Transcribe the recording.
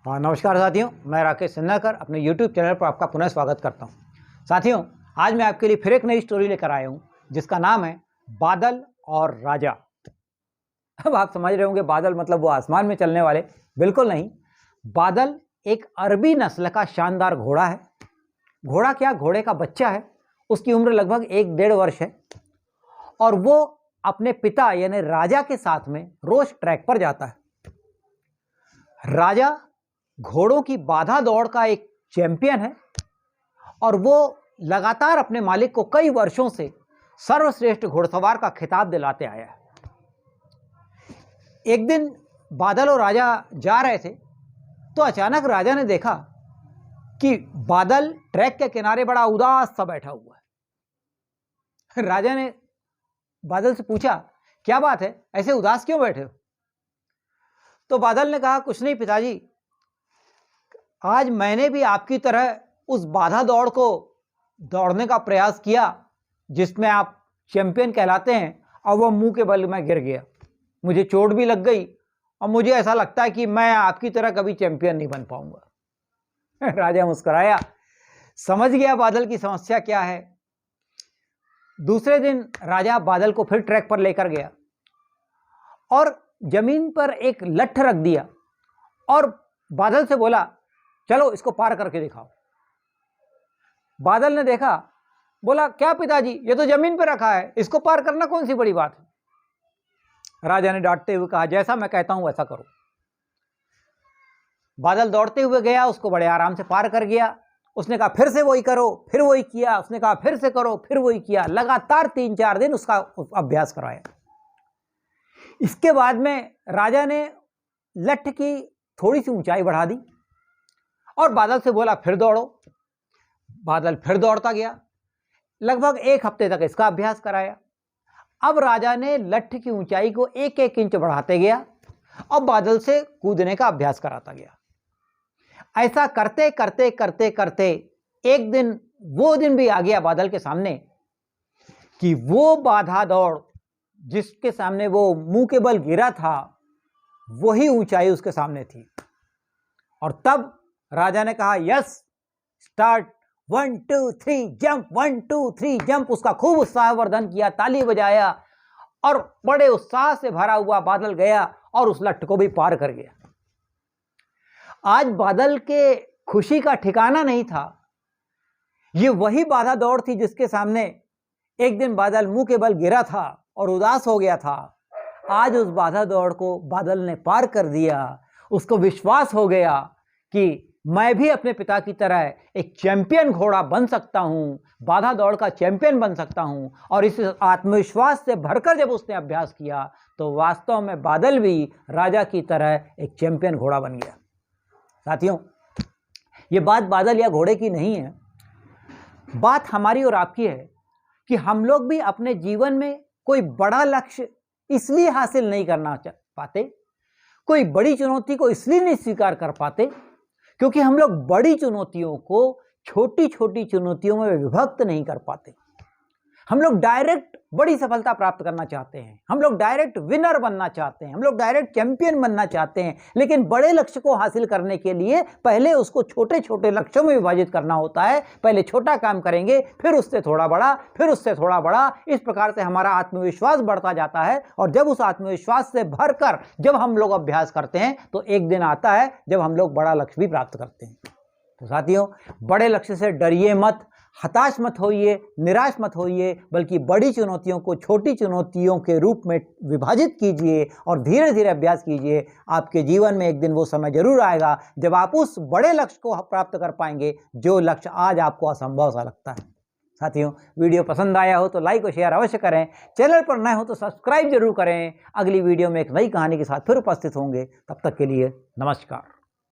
नमस्कार साथियों, मैं राकेश सिन्हाकर अपने YouTube चैनल पर आपका पुनः स्वागत करता हूं। साथियों, आज मैं आपके लिए फिर एक नई स्टोरी लेकर आया हूं जिसका नाम है बादल और राजा। अब आप समझ रहे होंगे बादल मतलब वो आसमान में चलने वाले, बिल्कुल नहीं। बादल एक अरबी नस्ल का शानदार घोड़ा है। घोड़ा क्या, घोड़े का बच्चा है। उसकी उम्र लगभग 1-1.5 वर्ष है और वो अपने पिता यानी राजा के साथ में रोज ट्रैक पर जाता है। राजा घोड़ों की बाधा दौड़ का एक चैंपियन है और वो लगातार अपने मालिक को कई वर्षों से सर्वश्रेष्ठ घोड़सवार का खिताब दिलाते आया है। एक दिन बादल और राजा जा रहे थे तो अचानक राजा ने देखा कि बादल ट्रैक के किनारे बड़ा उदास सा बैठा हुआ है। राजा ने बादल से पूछा, क्या बात है, ऐसे उदास क्यों बैठे हो? तो बादल ने कहा, कुछ नहीं पिताजी, आज मैंने भी आपकी तरह उस बाधा दौड़ को दौड़ने का प्रयास किया जिसमें आप चैंपियन कहलाते हैं और वो मुंह के बल में गिर गया। मुझे चोट भी लग गई और मुझे ऐसा लगता है कि मैं आपकी तरह कभी चैंपियन नहीं बन पाऊंगा। राजा मुस्कुराया, समझ गया बादल की समस्या क्या है। दूसरे दिन राजा बादल को फिर ट्रैक पर लेकर गया और जमीन पर एक लठ रख दिया और बादल से बोला, चलो इसको पार करके दिखाओ। बादल ने देखा, बोला, क्या पिताजी, ये तो जमीन पर रखा है, इसको पार करना कौन सी बड़ी बात है। राजा ने डांटते हुए कहा, जैसा मैं कहता हूं वैसा करो। बादल दौड़ते हुए गया, उसको बड़े आराम से पार कर गया। उसने कहा फिर से वही करो, फिर वही किया। उसने कहा फिर से करो, फिर वही किया। लगातार 3-4 दिन उसका अभ्यास कराया। इसके बाद में राजा ने लठ की थोड़ी सी ऊंचाई बढ़ा दी और बादल से बोला, फिर दौड़ो। बादल फिर दौड़ता गया। लगभग 1 हफ्ते तक इसका अभ्यास कराया। अब राजा ने लठ की ऊंचाई को 1-1 इंच बढ़ाते गया और बादल से कूदने का अभ्यास कराता गया। ऐसा करते करते करते करते एक दिन वो दिन भी आ गया बादल के सामने कि वो बाधा दौड़ जिसके सामने वो मुंह के बल गिरा था, वही ऊंचाई उसके सामने थी। और तब राजा ने कहा, यस, स्टार्ट, 1 2 3 जंप, 1 2 3 जंप। उसका खूब उत्साहवर्धन किया, ताली बजाया और बड़े उत्साह से भरा हुआ बादल गया और उस लठ को भी पार कर गया। आज बादल के खुशी का ठिकाना नहीं था। ये वही बाधा दौड़ थी जिसके सामने एक दिन बादल मुंह के बल गिरा था और उदास हो गया था। आज उस बाधा दौड़ को बादल ने पार कर दिया। उसको विश्वास हो गया कि मैं भी अपने पिता की तरह एक चैंपियन घोड़ा बन सकता हूं, बाधा दौड़ का चैंपियन बन सकता हूं। और इस आत्मविश्वास से भरकर जब उसने अभ्यास किया तो वास्तव में बादल भी राजा की तरह एक चैंपियन घोड़ा बन गया। साथियों, ये बात बादल या घोड़े की नहीं है, बात हमारी और आपकी है कि हम लोग भी अपने जीवन में कोई बड़ा लक्ष्य इसलिए हासिल नहीं करना पाते, कोई बड़ी चुनौती को इसलिए नहीं स्वीकार कर पाते क्योंकि हम लोग बड़ी चुनौतियों को छोटी छोटी चुनौतियों में विभक्त नहीं कर पाते। हम लोग डायरेक्ट बड़ी सफलता प्राप्त करना चाहते हैं, हम लोग डायरेक्ट विनर बनना चाहते हैं, हम लोग डायरेक्ट चैंपियन बनना चाहते हैं। लेकिन बड़े लक्ष्य को हासिल करने के लिए पहले उसको छोटे छोटे लक्ष्यों में विभाजित करना होता है। पहले छोटा काम करेंगे, फिर उससे थोड़ा बड़ा, फिर उससे थोड़ा बड़ा। इस प्रकार से हमारा आत्मविश्वास बढ़ता जाता है और जब उस आत्मविश्वास से भरकर जब हम लोग अभ्यास करते हैं तो एक दिन आता है जब हम लोग बड़ा लक्ष्य भी प्राप्त करते हैं। तो साथियों, बड़े लक्ष्य से डरिए मत, हताश मत होइए, निराश मत होइए, बल्कि बड़ी चुनौतियों को छोटी चुनौतियों के रूप में विभाजित कीजिए और धीरे धीरे अभ्यास कीजिए। आपके जीवन में एक दिन वो समय जरूर आएगा जब आप उस बड़े लक्ष्य को प्राप्त कर पाएंगे जो लक्ष्य आज आपको असंभव सा लगता है। साथियों, वीडियो पसंद आया हो तो लाइक और शेयर अवश्य करें। चैनल पर नए हो तो सब्सक्राइब जरूर करें। अगली वीडियो में एक नई कहानी के साथ फिर उपस्थित होंगे। तब तक के लिए नमस्कार।